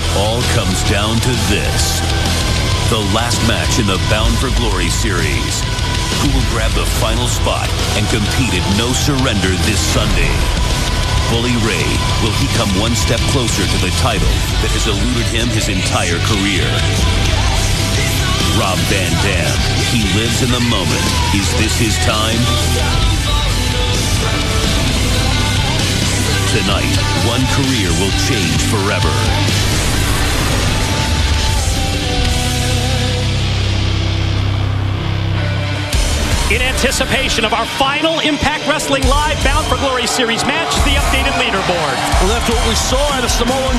It all comes down to this. The last match in the Bound for Glory series. Who will grab the final spot and compete at No Surrender this Sunday? Bully Ray, will he come one step closer to the title that has eluded him his entire career? Rob Van Dam, he lives in the moment. Is this his time? Tonight, one career will change forever. In anticipation of our final Impact Wrestling Live Bound for Glory Series match, the updated leaderboard. Well, after what we saw at Samoa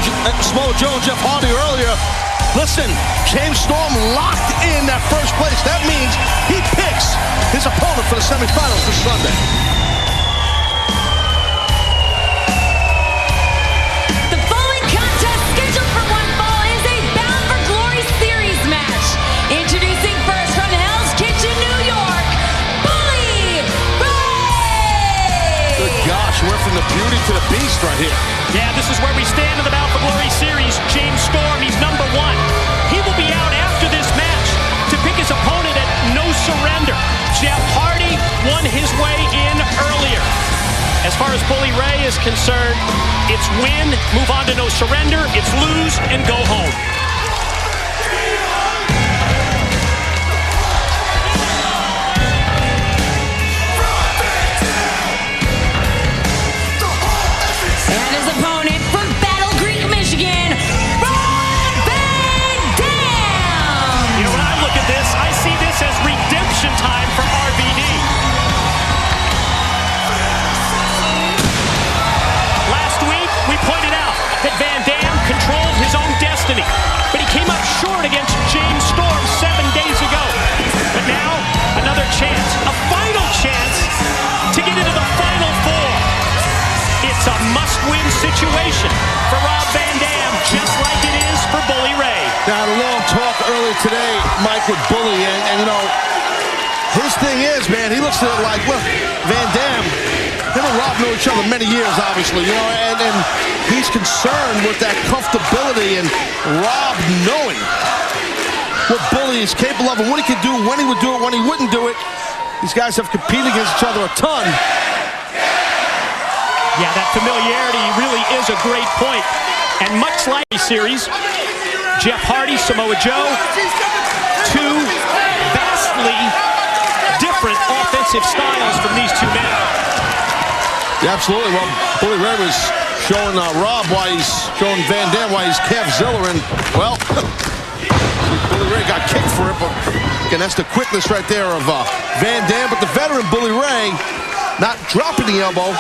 Joe and Jeff Hardy earlier, listen, James Storm locked in that first place. That means he picks his opponent for the semifinals this Sunday. The following contest scheduled for one fall is a Bound for Glory Series match. Introducing first from Hell's Kitchen, New York, Bully Ray! Good gosh, we're from the beauty to the beast right here. Yeah, this is where we stand in the Bound for Glory Series. James Storm, he's number one. He will be out after this match to pick his opponent at No Surrender. Jeff Hardy won his way in earlier. As far as Bully Ray is concerned, it's win, move on to No Surrender, it's lose, and go home. And his opponent from Battle Creek, Michigan, Rob Van Dam! You know, when I look at this, I see this as redemption time for RVD. Last week, we pointed out that Van Dam controlled his own destiny, but he came up short against James Storm 7 days ago. But now, another chance, a final chance to get into the Final Four. It's a must-win situation for Rob Van Dam, just like it is for Bully Ray. Now, the long talk earlier today, Mike, with Bully, and you know, his thing is, man, he looks at it like, look, Van Dam, him and Rob know each other many years, obviously, you know, and he's concerned with that comfortability and Rob knowing what Bully is capable of and what he could do, when he would do it, when he wouldn't do it. These guys have competed against each other a ton. Yeah, that familiarity really is a great point. And much like the series, Jeff Hardy, Samoa Joe, two vastly different offensive styles from these two men. Yeah, absolutely. Well, Bully Ray was showing Rob why he's showing Van Dam why he's Calfzilla, and well, Bully Ray got kicked for it, but again, that's the quickness right there of Van Dam. But the veteran Bully Ray not dropping the elbow.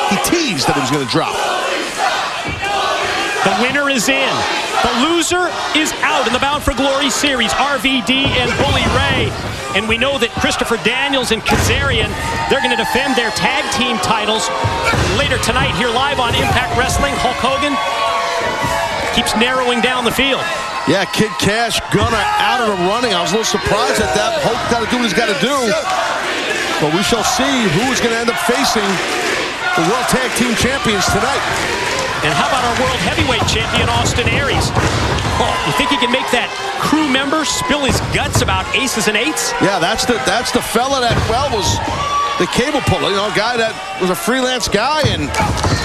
He teased that he was going to drop. The winner is in. The loser is out in the Bound for Glory series. RVD and Bully Ray. And we know that Christopher Daniels and Kazarian, they're going to defend their tag team titles later tonight here live on Impact Wrestling. Hulk Hogan keeps narrowing down the field. Yeah, Kid Cash, Gunner out of the running. I was a little surprised at that. Hulk got to do what he's got to do. But we shall see who is going to end up facing the World Tag Team Champions tonight. And how about our World Heavyweight Champion, Austin Aries? Oh, you think he can make that crew member spill his guts about aces and eights? Yeah, that's the fella that, well, was the cable puller. You know, a guy that was a freelance guy and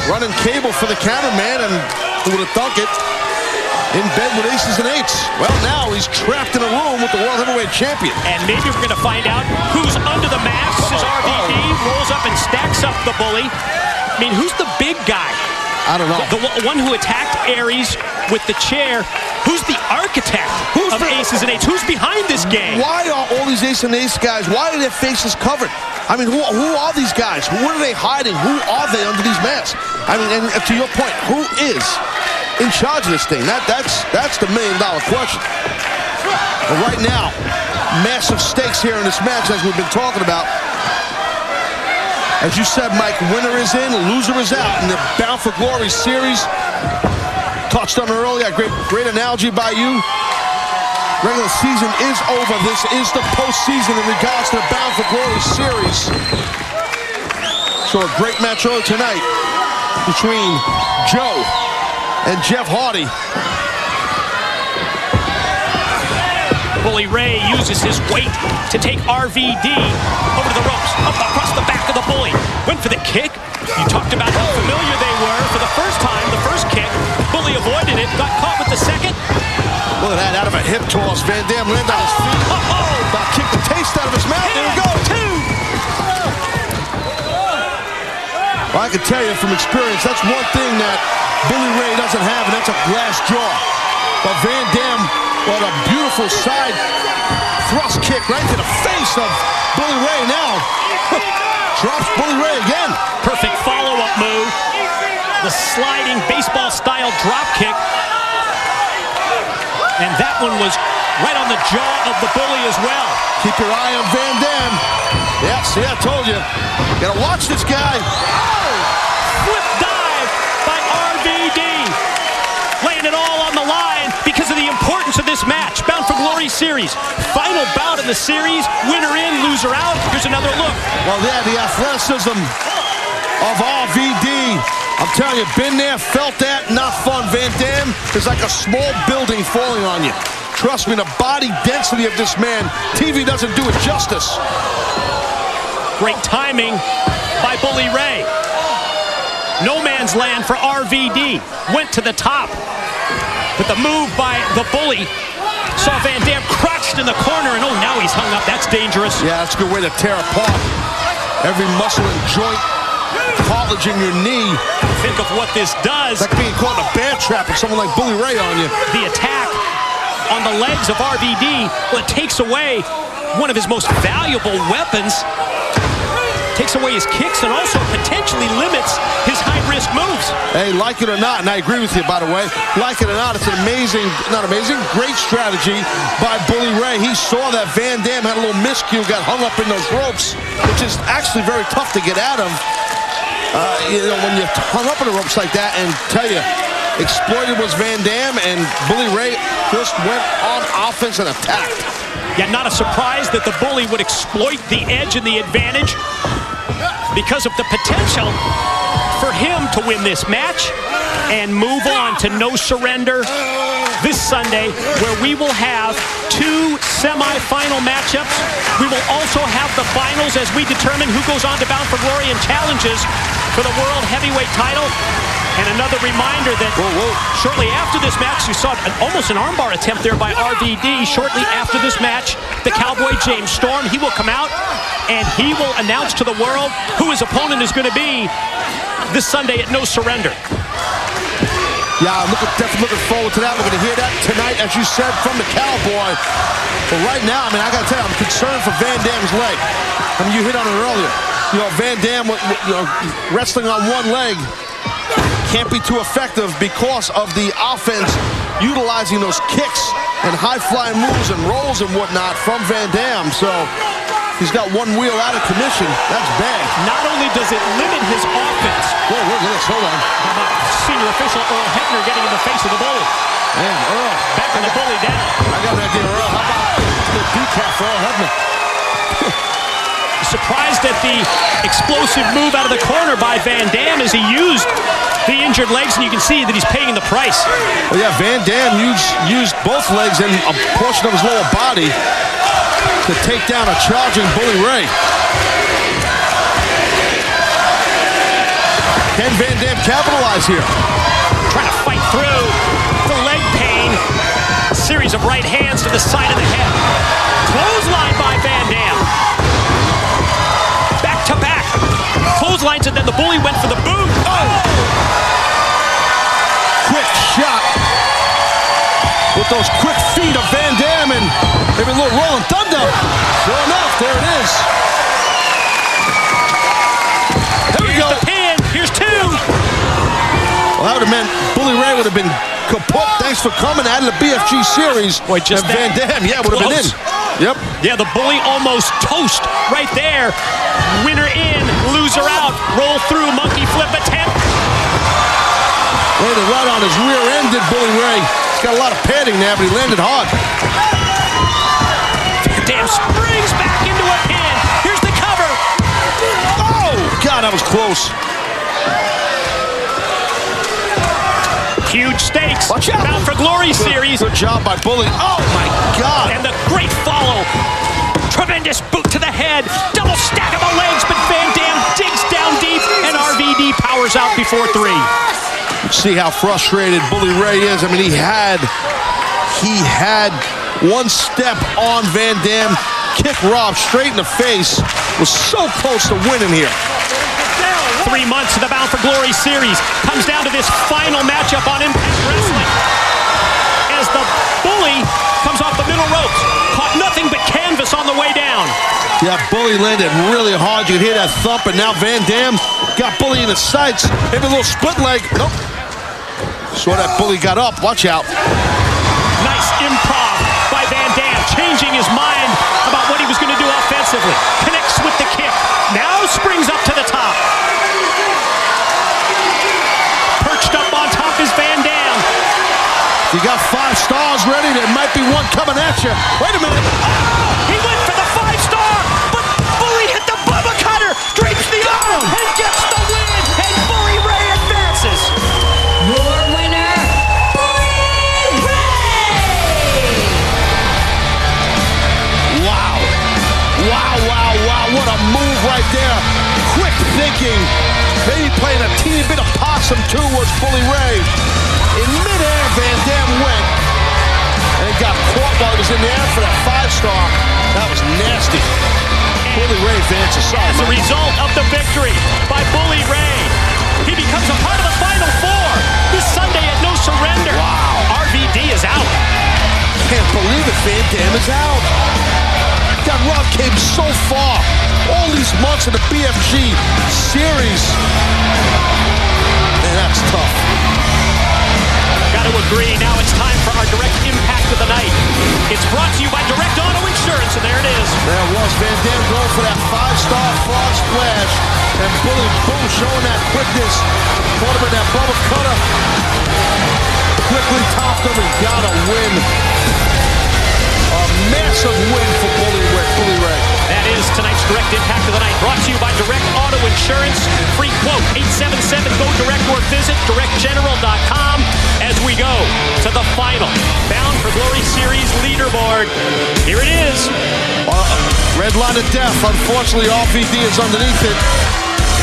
running cable for the cameraman, and who would have thunk it, in bed with aces and eights. Well, now he's trapped in a room with the World Heavyweight Champion. And maybe we're going to find out who's under the mask as RVD rolls up and stacks up the Bully. I mean, who's the big guy? I don't know. The one who attacked Aries with the chair. Who's the architect of aces and eights? Who's behind this game? Why are all these ace and ace guys, why are their faces covered? I mean, who are these guys? What are they hiding? Who are they under these masks? I mean, and to your point, who is in charge of this thing? That's the million-dollar question. But right now, massive stakes here in this match, as we've been talking about. As you said, Mike, winner is in, loser is out in the Bound for Glory series. Touched on it earlier, great analogy by you. Regular season is over. This is the postseason in regards to the Bound for Glory series. So a great match earlier tonight between Joe and Jeff Hardy. Bully Ray uses his weight to take RVD over to the ropes, up across the back of the Bully. Went for the kick. You talked about how familiar they were. For the first time, the first kick, Bully avoided it, got caught with the second. Look at that, out of a hip toss. Van Dam landed on his feet. About to kick the taste out of his mouth. There we go, two. Well, I can tell you from experience, that's one thing that Bully Ray doesn't have, and that's a glass jaw. But Van Dam, what a beautiful side thrust kick right to the face of Bully Ray now. Drops Bully Ray again. Perfect follow-up move. The sliding baseball-style drop kick. And that one was right on the jaw of the Bully as well. Keep your eye on Van Dam. Yeah, see, I told you. Gotta watch this guy. Oh! Flip dive by RVD. Laying it all on the line because of the importance of this match. Bound for Glory Series. Final bout in the series. Winner in, loser out. Here's another look. Well, yeah, the athleticism of RVD. I'm telling you, been there, felt that, not fun. Van Dam is like a small building falling on you. Trust me, the body density of this man, TV doesn't do it justice. Great timing by Bully Ray. No man's land for RVD. Went to the top. But the move by the Bully saw Van Dam crouched in the corner, and oh, now he's hung up. That's dangerous. Yeah, that's a good way to tear apart every muscle and joint, cartilage in your knee. Think of what this does. Like being caught in a bear trap with someone like Bully Ray on you. The attack on the legs of RVD, well, it takes away one of his most valuable weapons. Takes away his kicks and also potentially limits his high-risk moves. Hey, like it or not, and I agree with you, by the way, like it or not, it's an amazing, not amazing, great strategy by Bully Ray. He saw that Van Dam had a little miscue, got hung up in those ropes, which is actually very tough to get out of. You know, when you're hung up in the ropes like that, and tell you, exploited was Van Dam, and Bully Ray just went on offense and attacked. Yeah, not a surprise that the Bully would exploit the edge and the advantage because of the potential for him to win this match and move on to No Surrender this Sunday, where we will have 2 semi-final matchups. We will also have the finals as we determine who goes on to Bound for Glory and challenges for the World Heavyweight title. And another reminder that shortly after this match, you saw almost an armbar attempt there by RVD. Shortly after this match, the Cowboy James Storm, he will come out and he will announce to the world who his opponent is going to be this Sunday at No Surrender. Yeah, I'm definitely looking forward to that. We're going to hear that tonight, as you said, from the Cowboy. But right now, I mean, I got to tell you, I'm concerned for Van Dam's leg. I mean, you hit on it earlier. You know, Van Dam, wrestling on one leg can't be too effective because of the offense utilizing those kicks and high-flying moves and rolls and whatnot from Van Dam. So he's got one wheel out of commission. That's bad. Not only does it limit his offense. Whoa, look at this. Hold on. Senior official Earl Hebner getting in the face of the Bully. Man, Earl. Backing the Bully down. I got an idea, Earl. How about the decaf for Earl Hebner? Surprised at the explosive move out of the corner by Van Dam as he used the injured legs, and you can see that he's paying the price. Well, yeah, Van Dam used both legs and a portion of his lower body to take down a charging Bully Ray. Can Van Dam capitalize here? Trying to fight through the leg pain. A series of right hands to the side of the head. Clothesline by Van Dam. Back to back. Clotheslines, and then the Bully went for the boot. Oh! Quick shot with those quick feet of Van Dam, and maybe a little rolling thunder. Sure enough, there it is. There we go. The pin. Here's 2. Well, that would have meant Bully Ray would have been kaput. Thanks for coming out of the BFG series. Boy, just and Van Dam, yeah, would have been in. Yep. Yeah, the Bully almost toast right there. Winner in, loser out. Roll through, monkey flip attempt. Landed right on his rear end, did Bully Ray. He's got a lot of padding there, but he landed hard. Van Dam springs back into a pin. Here's the cover. Oh, God, that was close. Huge stakes. Watch out. Bound for Glory series. Good job by Bully. Oh, my God. And the great follow. Tremendous boot to the head. Double stack of the legs, but Van Dam digs down deep, and RVD powers out before 3. See how frustrated Bully Ray is. I mean, he had one step on Van Dam. Kick Rob straight in the face. Was so close to winning here. 3 months of the Bound for Glory series comes down to this final matchup on Impact Wrestling. As the Bully comes off the middle ropes, caught nothing but canvas on the way down. Yeah, Bully landed really hard. You could hear that thump, and now Van Dam got Bully in his sights. Maybe a little split leg. Nope. Saw that Bully got up. Watch out. Nice improv by Van Dam, changing his mind about what he was going to do offensively. Connects with the kick. Now springs up to the top. Perched up on top is Van Dam. You got 5 stars ready. There might be one coming at you. Wait a minute. He went for the 5-star, but Bully hit the Bubba Cutter, drapes the arm, and gets the win, and Bully Ray advances. Your winner, Bully Ray! Wow. Wow, wow, wow. What a move right there. Quick thinking. Maybe playing a teeny bit of possum, too, was Bully Ray. In midair, Van Dam went. And he got caught while he was in the air for that 5-star. That was nasty. Bully Ray advances. As a result of the victory by Bully Ray, he becomes a part of the Final Four this Sunday at No Surrender. Wow. RVD is out. Can't believe it. Van Dam is out. God, Rob came so far. All these months in the BFG series. Man, that's tough. Got to agree, now it's time for our direct impact of the night. It's brought to you by Direct Auto Insurance, and there it is. There it was. Van Dam going for that 5-star frog splash. And Bully, boom, showing that quickness. Caught him in that Bubba Cutter. Quickly topped him and got a win. A massive win for Bully Ray. That is tonight's direct impact of the night, brought to you by Direct Auto Insurance. Free quote, 877-GO-DIRECT or visit directgeneral.com as we go to the final Bound for Glory Series leaderboard. Here it is. Red line of death. Unfortunately, RVD is underneath it.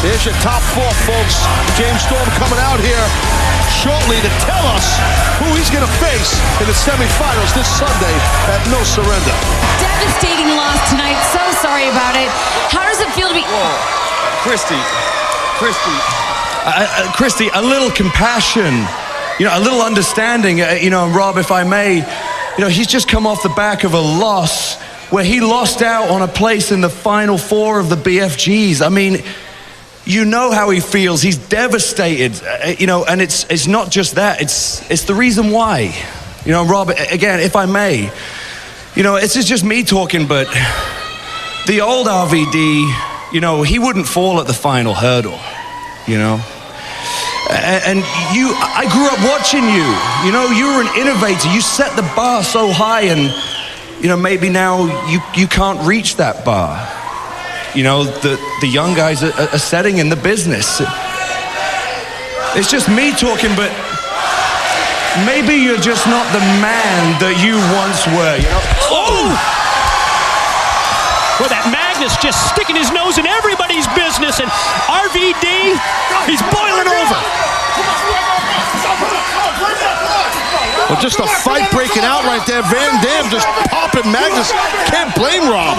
There's your top 4, folks. James Storm coming out here shortly to tell us who he's going to face in the semifinals this Sunday at No Surrender. Devastating loss tonight. So sorry about it. How does it feel to be... Christy, a little compassion, a little understanding, Rob, if I may, he's just come off the back of a loss where he lost out on a place in the Final Four of the BFGs. I mean, you know how he feels. He's devastated, and it's not just that. It's the reason why. Rob, again, if I may, this is just me talking, but the old RVD, he wouldn't fall at the final hurdle, And I grew up watching you. You were an innovator. You set the bar so high, and maybe now you can't reach that bar. The young guys are setting in the business. It's just me talking, but maybe you're just not the man that you once were. Oh! Well, that Magnus just sticking his nose in everybody's business, and RVD, he's boiling over. Well, just a fight breaking out right there. Van Dam just popping Magnus. Can't blame Rob.